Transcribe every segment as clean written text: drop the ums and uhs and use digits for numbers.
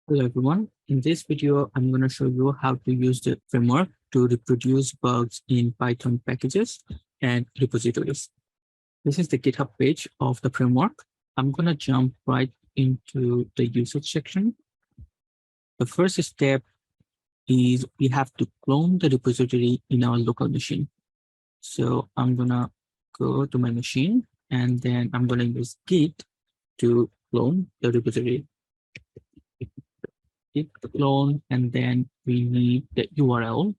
Hello everyone. In this video, I'm going to show you how to use the framework to reproduce bugs in Python packages and repositories. This is the GitHub page of the framework. I'm going to jump right into the usage section. The first step is we have to clone the repository in our local machine. So I'm going to go to my machine and then I'm going to use Git to clone the repository. Git clone, and then we need the URL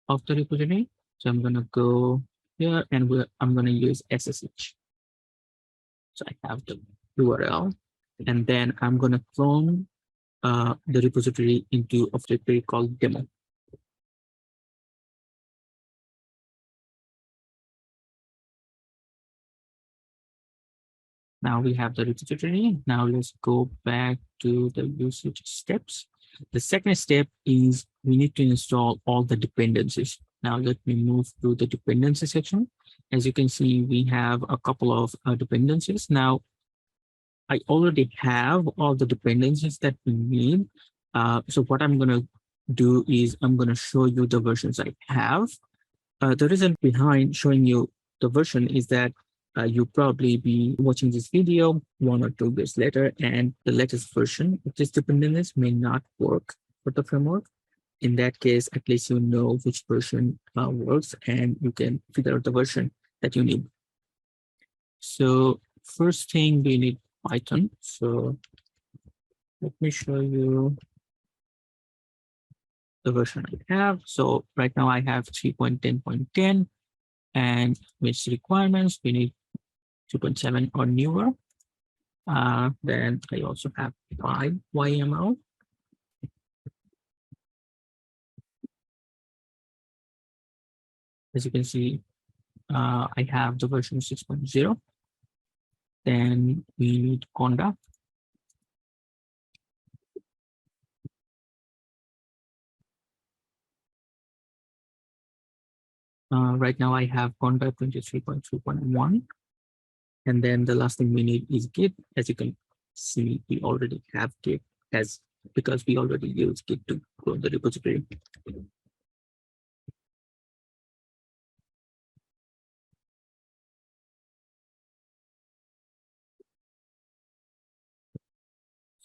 of the repository. So I'm going to go here and I'm going to use SSH. So I have the URL, and then I'm going to clone the repository into a repository called demo. Now we have the repository. Now let's go back to the usage steps. The second step is we need to install all the dependencies. Now let me move to the dependency section. As you can see, we have a couple of dependencies. Now, I already have all the dependencies that we need. So what I'm going to do is I'm going to show you the versions I have. The reason behind showing you the version is that you'll probably be watching this video 1 or 2 years later, and the latest version of this dependencies may not work for the framework. In that case, at least you know which version works, and you can figure out the version that you need. So first thing, we need Python. So let me show you the version I have. So right now I have 3.10.10, and with requirements, we need 2.7 or newer. Then I also have YAML. As you can see, I have the version 6.0. Then we need Conda. Right now I have Conda 23.3.1. And then the last thing we need is Git. As you can see, we already have Git because we already use Git to clone the repository.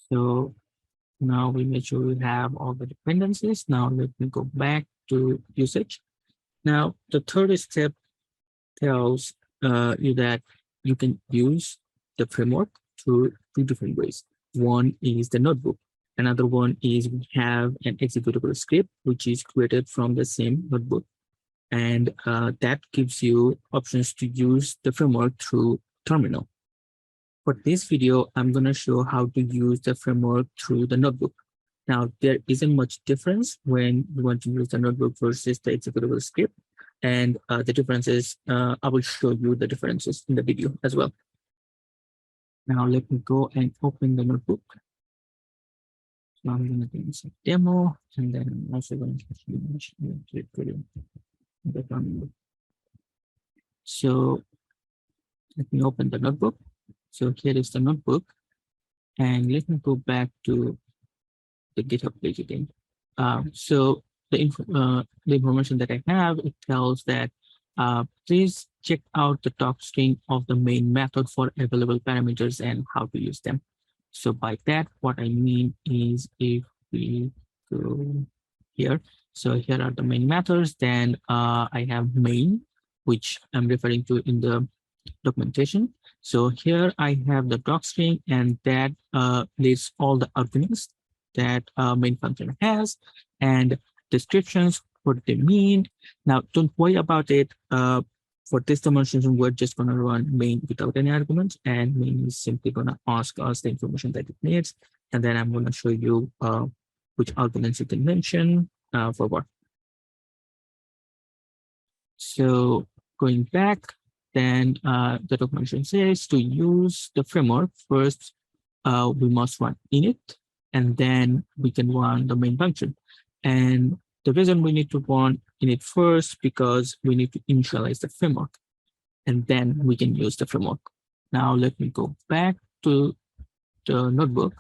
So now we make sure we have all the dependencies. Now let me go back to usage. Now the third step tells you that you can use the framework through 2 different ways. One is the notebook. Another one is we have an executable script, which is created from the same notebook. And that gives you options to use the framework through terminal. For this video, I'm going to show how to use the framework through the notebook. Now, there isn't much difference when you want to use the notebook versus the executable script. And the differences, I will show you the differences in the video as well. Now, let me go and open the notebook. So I'm going to do some demo, and then I'm also going to the terminal. So let me open the notebook. So here is the notebook, and let me go back to the GitHub page again. So the information that I have, it tells that please check out the talk string of the main method for available parameters and how to use them. So by that, what I mean is if we go here, so here are the main methods, then I have main, which I'm referring to in the documentation. So here I have the doc string, and that lists all the arguments that main function has and descriptions, what they mean. Now, don't worry about it. For this demonstration, we're just going to run main without any arguments, and main is simply going to ask us the information that it needs. And then I'm going to show you which arguments you can mention for what. So going back, then the documentation says to use the framework, first we must run init, and then we can run the main function. And the reason we need to run init first, because we need to initialize the framework, and then we can use the framework. Now let me go back to the notebook.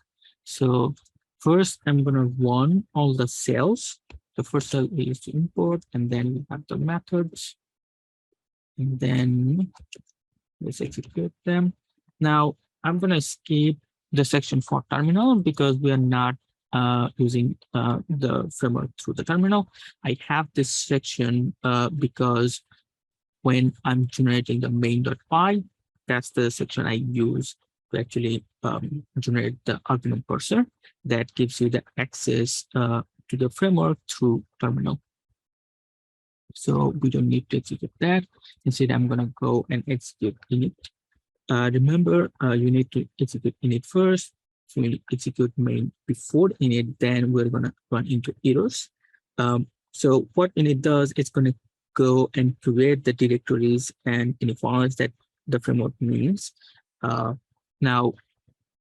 So First, I'm going to run all the cells. The first cell is to import, and then we have the methods, and then let's execute them. Now, I'm going to skip the section for terminal because we are not using the framework through the terminal. I have this section because when I'm generating the main.py, that's the section I use to actually generate the argument parser that gives you the access to the framework through terminal. So we don't need to execute that. Instead, I'm going to go and execute init. Remember, you need to execute init first. So we execute main before init, then we're going to run into errors. So what init does, it's going to go and create the directories and uniforms that the framework needs. Now,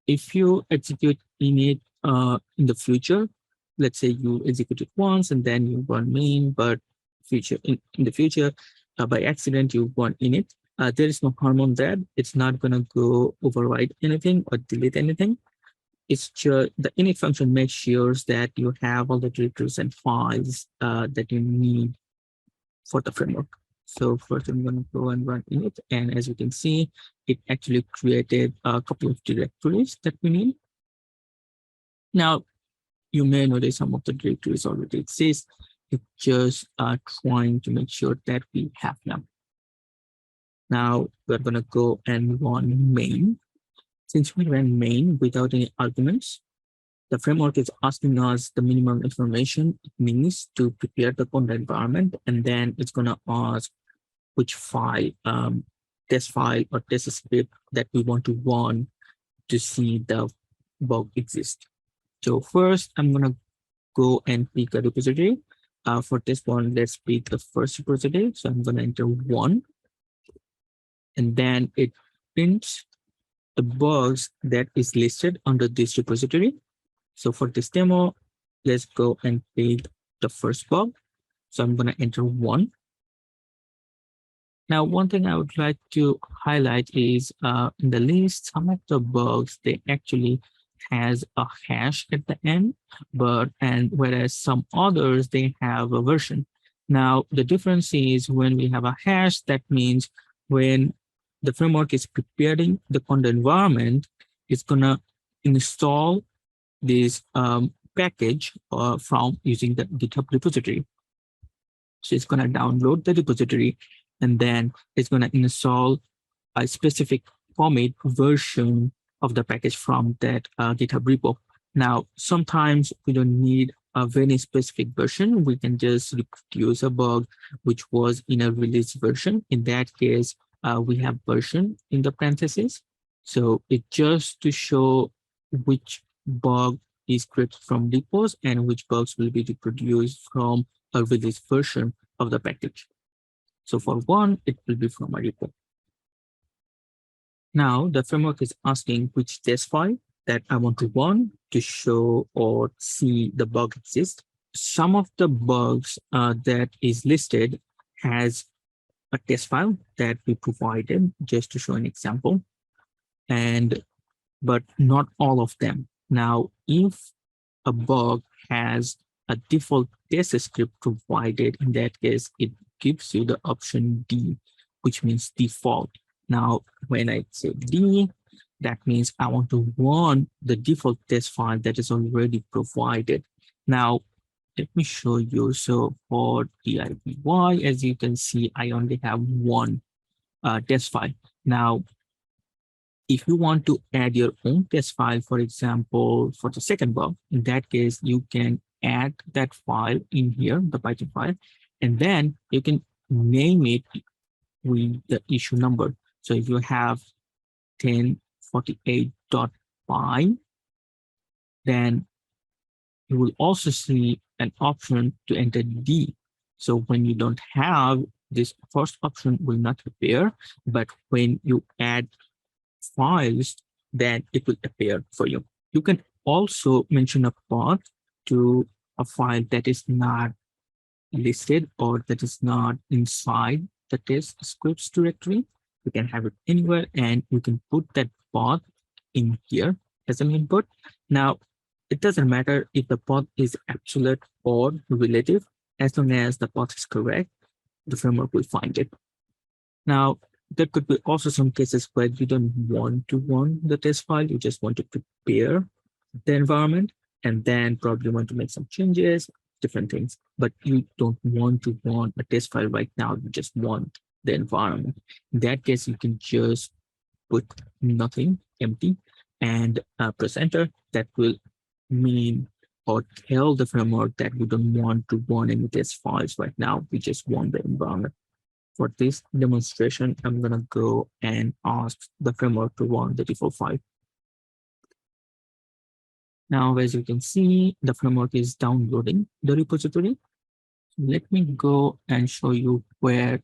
if you execute init in the future, let's say you execute it once and then you run main, but in the future, by accident, you run init. There is no harm on that. It's not going to go override anything or delete anything. It's just the init function makes sure that you have all the directories and files that you need for the framework. So first I'm going to go and run init. And as you can see, it actually created a couple of directories that we need. Now, you may notice some of the directories already exist. It's just trying to make sure that we have them. Now we're going to go and run main. Since we ran main without any arguments, the framework is asking us the minimum information it needs to prepare the code environment, and then it's going to ask which file, test file or test script that we want to run to see the bug exist. So first, I'm going to go and pick a repository. For this one, let's pick the first repository. So I'm going to enter 1. And then it prints the bugs that is listed under this repository. So for this demo, let's go and pick the first bug. So I'm going to enter 1. Now, one thing I would like to highlight is in the list, some of the bugs, they actually has a hash at the end, whereas some others, they have a version. Now, the difference is when we have a hash, that means when the framework is preparing the content environment, it's going to install this package from using the GitHub repository. So it's going to download the repository, and then it's going to install a specific commit version of the package from that GitHub repo. Now, sometimes we don't need a very specific version. We can just reproduce a bug which was in a release version. In that case, we have version in the parentheses. So it's just to show which bug is created from repos and which bugs will be reproduced from a release version of the package. So for one, it will be from a repo. Now the framework is asking which test file that I want to run to show or see the bug exist. Some of the bugs that is listed has a test file that we provided just to show an example, but not all of them. Now, if a bug has a default test script provided, in that case, it gives you the option D, which means default. Now, when I say D, that means I want to run the default test file that is already provided. Now, let me show you. So for DIY, as you can see, I only have one test file. Now, if you want to add your own test file, for example, for the second bug, in that case, you can add that file in here, the Python file, and then you can name it with the issue number. So if you have 1048.py, then you will also see an option to enter D. So when you don't have this first option will not appear, but when you add files, then it will appear for you. You can also mention a path to a file that is not listed or that is not inside the test scripts directory. You can have it anywhere and you can put that path in here as an input. Now, it doesn't matter if the path is absolute or relative. As long as the path is correct, the framework will find it. Now, there could be also some cases where you don't want to run the test file. You just want to prepare the environment and then probably want to make some changes, different things. But you don't want to run a test file right now. You just want the environment. In that case, you can just put nothing, empty, and press enter. That will mean or tell the framework that we don't want to run any test files right now. We just want the environment. For this demonstration, I'm going to go and ask the framework to run the default file. Now, as you can see, the framework is downloading the repository. Let me go and show you where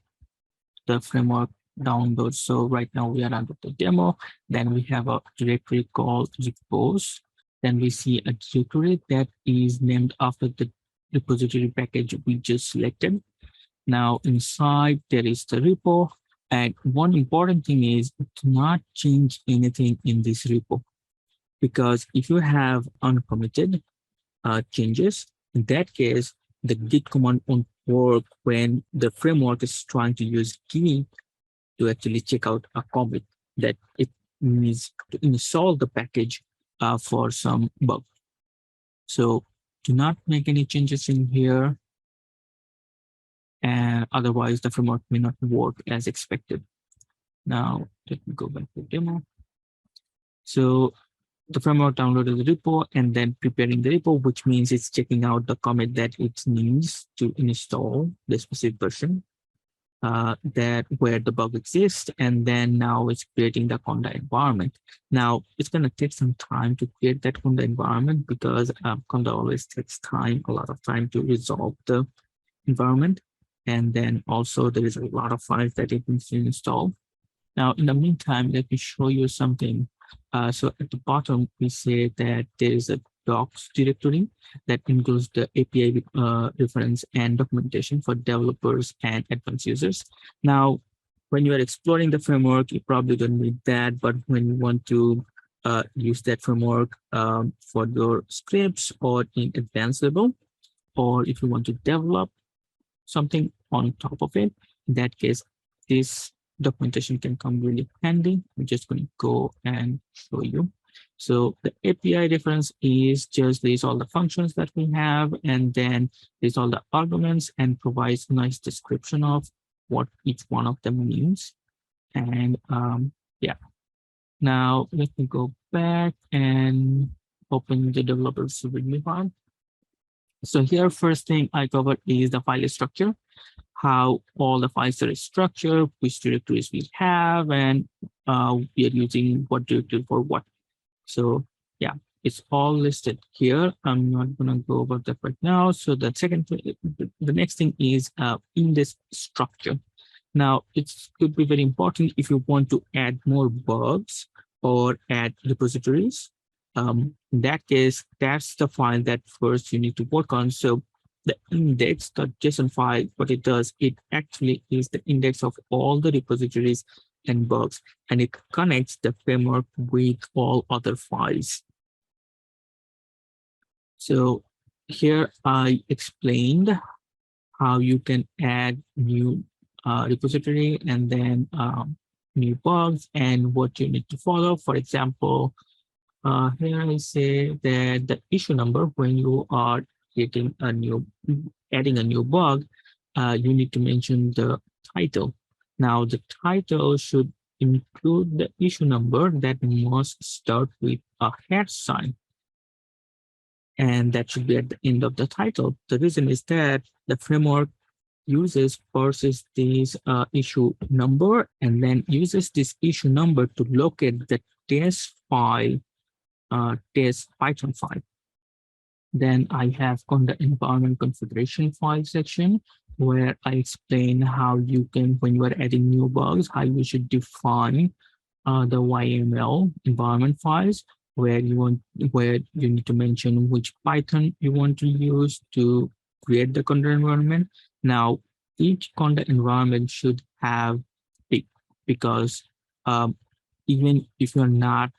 the framework downloads. So right now we are under the demo. Then we have a directory called repos. Then we see a directory that is named after the repository package we just selected. Now inside there is the repo. And one important thing is do not change anything in this repo. Because if you have uncommitted changes, in that case, the git command won't work when the framework is trying to use Git to actually check out a commit that it needs to install the package for some bug. So do not make any changes in here. And otherwise the framework may not work as expected. Now let me go back to demo. So the framework downloaded the repo and then preparing the repo, which means it's checking out the commit that it needs to install the specific version that where the bug exists, and then now it's creating the Conda environment. Now it's going to take some time to create that Conda environment because Conda always takes time, a lot of time to resolve the environment, and then also there is a lot of files that it needs to install. Now in the meantime, let me show you something. So at the bottom, we say that there is a docs directory that includes the API reference and documentation for developers and advanced users. Now, when you are exploring the framework, you probably don't need that, but when you want to use that framework for your scripts or in advanced level, or if you want to develop something on top of it, in that case, this documentation can come really handy. I'm just going to go and show you. So the API reference is just these all the functions that we have, and then there's all the arguments and provides a nice description of what each one of them means. And yeah, now let me go back and open the developer's README file. So here, first thing I covered is the file structure, how all the files are structured, which directories we have, and we are using what directory for what. So yeah, it's all listed here. I'm not going to go over that right now. So the next thing is index structure. Now it could be very important if you want to add more bugs or add repositories. In that case, that's the file that first you need to work on. So the index.json file, what it does, it actually is the index of all the repositories and bugs, and it connects the framework with all other files. So here I explained how you can add new repository and then new bugs and what you need to follow. For example, here I say that the issue number, when you are adding a new bug, you need to mention the title. Now the title should include the issue number that must start with a #, and that should be at the end of the title. The reason is that the framework parses this issue number and then uses this issue number to locate the test file, test Python file. Then I have on the environment configuration file section where I explain how you can, when you are adding new bugs, how you should define the YAML environment files, where you need to mention which Python you want to use to create the Conda environment. Now, each Conda environment should have pick, because even if you're not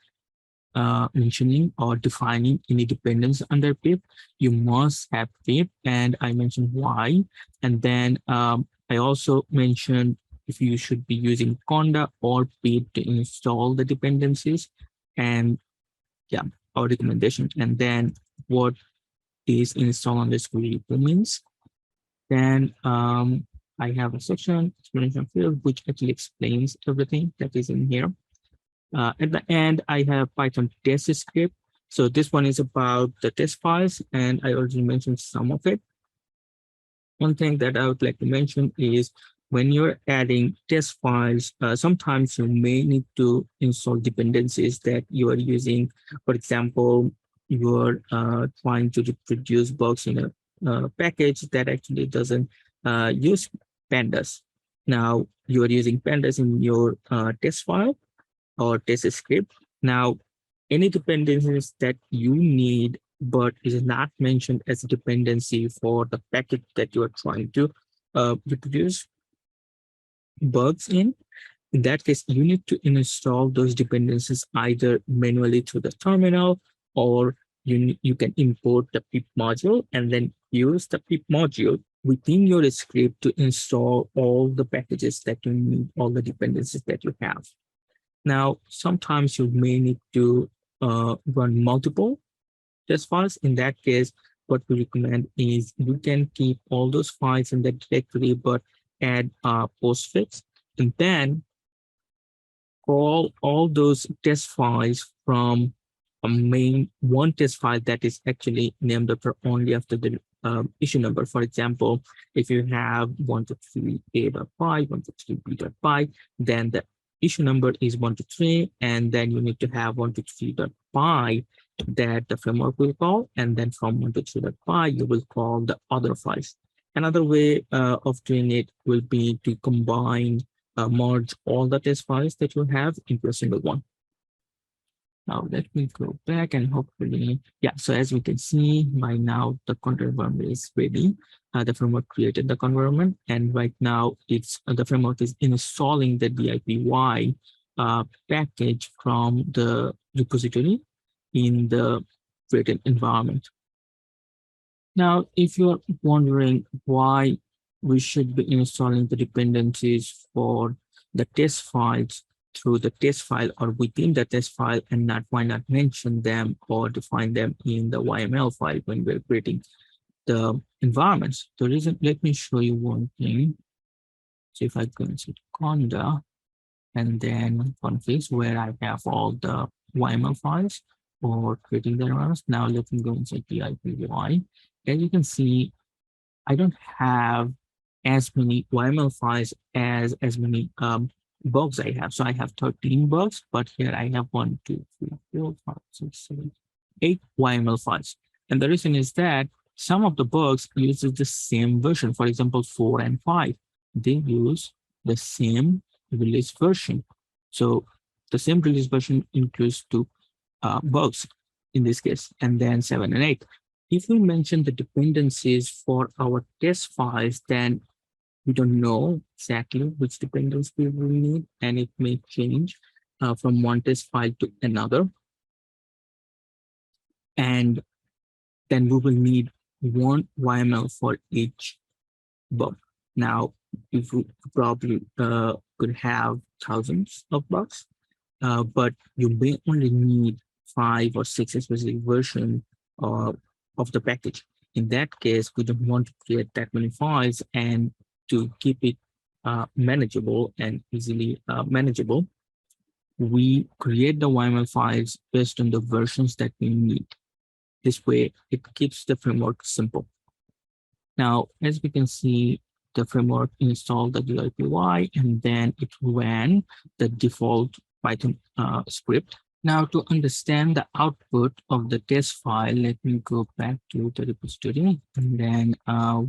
mentioning or defining any dependence under pip, you must have pip, and I mentioned why. And then I also mentioned if you should be using conda or pip to install the dependencies, and yeah, our recommendation. And then what is install underscore repo means. Then I have a section explanation field which actually explains everything that is in here. At the end, I have Python test script. So this one is about the test files, and I already mentioned some of it. One thing that I would like to mention is when you're adding test files, sometimes you may need to install dependencies that you are using. For example, you're trying to reproduce bugs in a package that actually doesn't use pandas. Now you are using pandas in your test file or test script. Now, any dependencies that you need but is not mentioned as a dependency for the package that you are trying to reproduce bugs in that case, you need to install those dependencies either manually through the terminal, or you can import the pip module and then use the pip module within your script to install all the packages that you need, all the dependencies that you have. Now, sometimes you may need to run multiple test files. In that case, what we recommend is you can keep all those files in the directory, but add a postfix, and then call all those test files from a main one test file that is actually named after only after the issue number. For example, if you have 123a.py, 123b.py, then the issue number is 123, and then you need to have 123.py that the framework will call, and then from 123.py you will call the other files. Another way of doing it will be to combine merge all the test files that you have into a single one. Now let me go back and hopefully, yeah, so as we can see by now, the control environment is ready. The framework created the environment, and right now it's the framework is installing the DIPY package from the repository in the created environment. Now, if you're wondering why we should be installing the dependencies for the test files through the test file or within the test file, and why not mention them or define them in the YML file when we're creating the environments. The reason, let me show you one thing. So if I go into Conda and then config where I have all the YML files for creating the environments. Now let me go inside the DIPY. As you can see, I don't have as many YML files as many bugs I have. So I have 13 bugs, but here I have 1, 2, 3, 4, 5, 6, 7, 8 YML files. And the reason is that some of the bugs uses the same version. For example, 4 and 5, they use the same release version. So the same release version includes 2 bugs in this case, and then 7 and 8. If we mention the dependencies for our test files, then we don't know exactly which dependency we will need, and it may change from one test file to another. And then we will need one YML for each bug. Now, if we probably could have thousands of bugs, but you may only need 5 or 6 specific versions of the package. In that case, we don't want to create that many files, and to keep it manageable and easily manageable, we create the YML files based on the versions that we need. This way, it keeps the framework simple. Now, as we can see, the framework installed the DIPY, and then it ran the default Python script. Now, to understand the output of the test file, let me go back to the repository, and then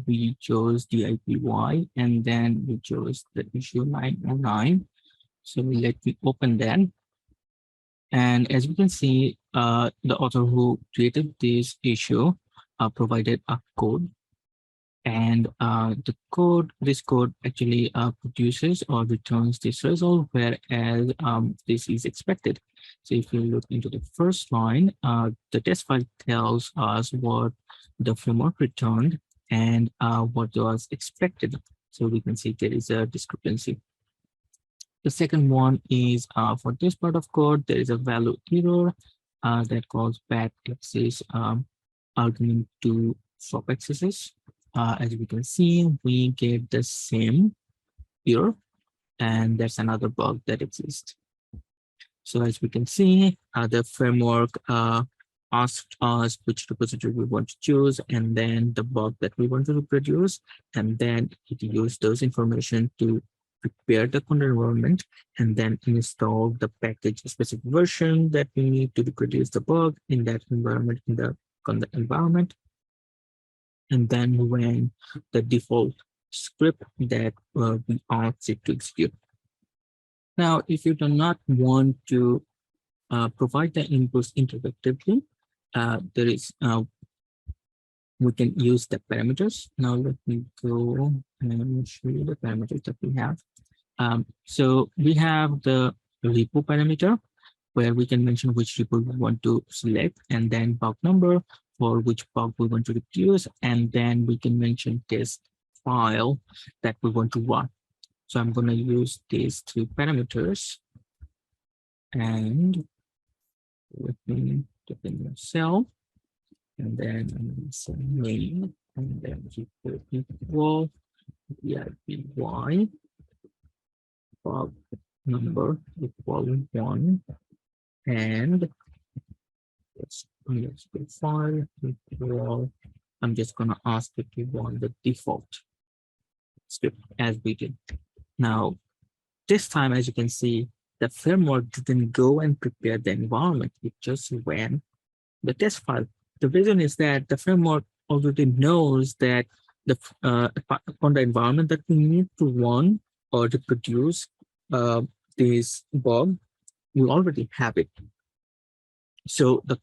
we chose DIPY, and then we chose the issue 909. So let me open that. And as we can see, the author who created this issue provided a code. And this code actually produces or returns this result, whereas this is expected. So if you look into the first line, the test file tells us what the framework returned and what was expected. So we can see there is a discrepancy. The second one is for this part of code, there is a value error that calls back access argument to swap accesses. As we can see, we get the same error, and that's another bug that exists. So as we can see, the framework asked us which repository we want to choose, and then the bug that we want to reproduce, and then it used those information to prepare the container environment and then install the package specific version that we need to reproduce the bug in that environment, in the container environment, and then run the default script that we asked it to execute. Now, if you do not want to provide the inputs interactively, we can use the parameters. Now let me go and show you the parameters that we have. So we have the repo parameter, where we can mention which repo we want to select, and then bug number for which bug we want to reduce, and then we can mention test file that we want to run. So I'm going to use these two parameters, and let me define the cell, and then I'm going to say name, and then equal VIPY bug number equal 1, and let's file equal. I'm just going to ask if you want the default script as we did. Now, this time, as you can see, the framework didn't go and prepare the environment. It just ran the test file. The reason is that the framework already knows that on the environment that we need to run or to produce this bug, we already have it. So the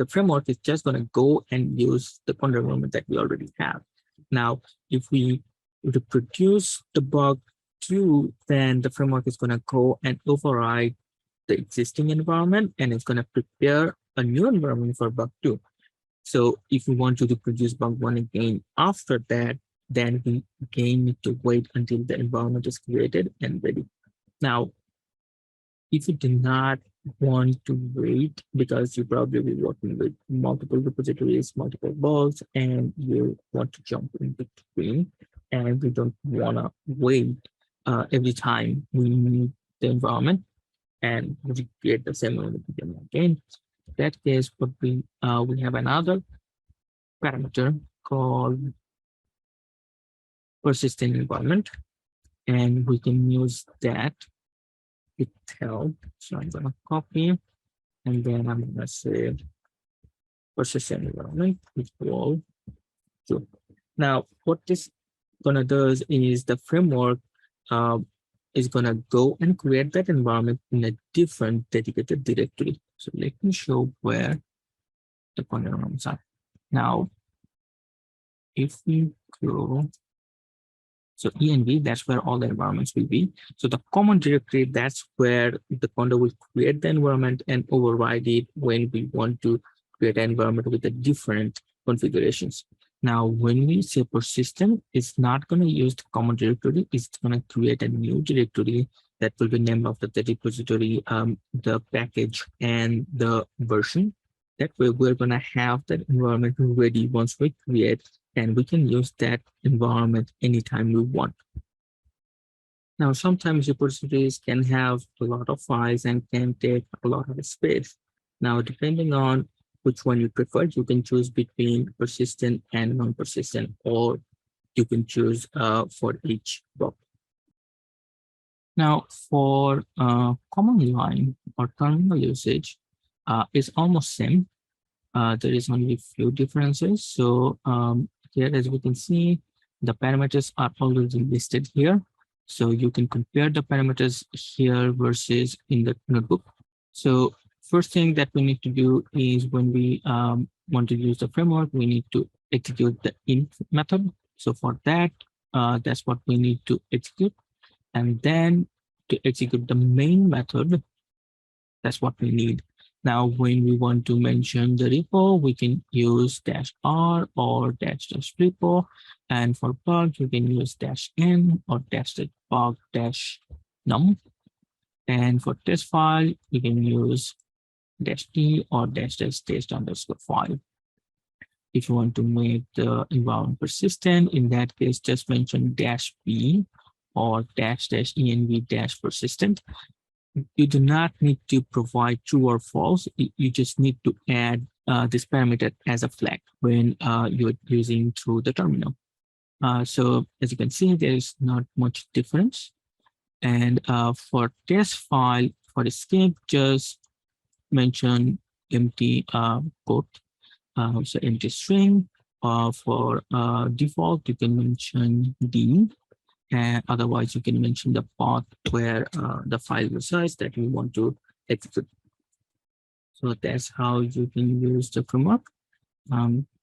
framework is just going to go and use the container environment that we already have. Now, if we reproduce the bug too, then the framework is going to go and override the existing environment, and it's going to prepare a new environment for bug 2. So if we want to reproduce bug 1 again after that, then we again need to wait until the environment is created and ready. Now, if you do not want to wait, because you probably be working with multiple repositories, multiple bugs, and you want to jump in between, and we don't want to wait every time we need the environment and recreate the same environment again. In that case, what we have another parameter called persistent environment, and we can use that. It help. So I'm going to copy, and then I'm going to say persistent environment equal to. Now, what this gonna do is the framework is gonna go and create that environment in a different dedicated directory. So let me show where the container environments are. Now, if we go, so env, that's where all the environments will be. So the common directory, that's where the container will create the environment and override it when we want to create an environment with the different configurations. Now, when we say persistent, it's not going to use the common directory. It's going to create a new directory that will be named after the repository, the package, and the version. That way, we're going to have that environment ready once we create, and we can use that environment anytime we want. Now, sometimes repositories can have a lot of files and can take a lot of space. Now, depending on which one you prefer, you can choose between persistent and non-persistent, or you can choose for each block. Now, for command line or terminal usage, it's almost same. There is only a few differences. So here, as we can see, the parameters are already listed here. So you can compare the parameters here versus in the notebook. So first thing that we need to do is when we want to use the framework, we need to execute the init method. So for that, that's what we need to execute. And then to execute the main method, that's what we need. Now, when we want to mention the repo, we can use -r or dash repo. And for bug, you can use -n or bug -num. And for test file, you can use -t or test_file. If you want to make the environment persistent, in that case, just mention -p or -env persistent. You do not need to provide true or false. You just need to add this parameter as a flag when you're using through the terminal. So as you can see, there is not much difference. And for test file, for escape, just mention empty quote, so empty string. For default, you can mention D. And otherwise, you can mention the path where the file resides that you want to execute. So that's how you can use the framework.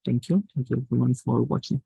Thank you. Thank you everyone for watching.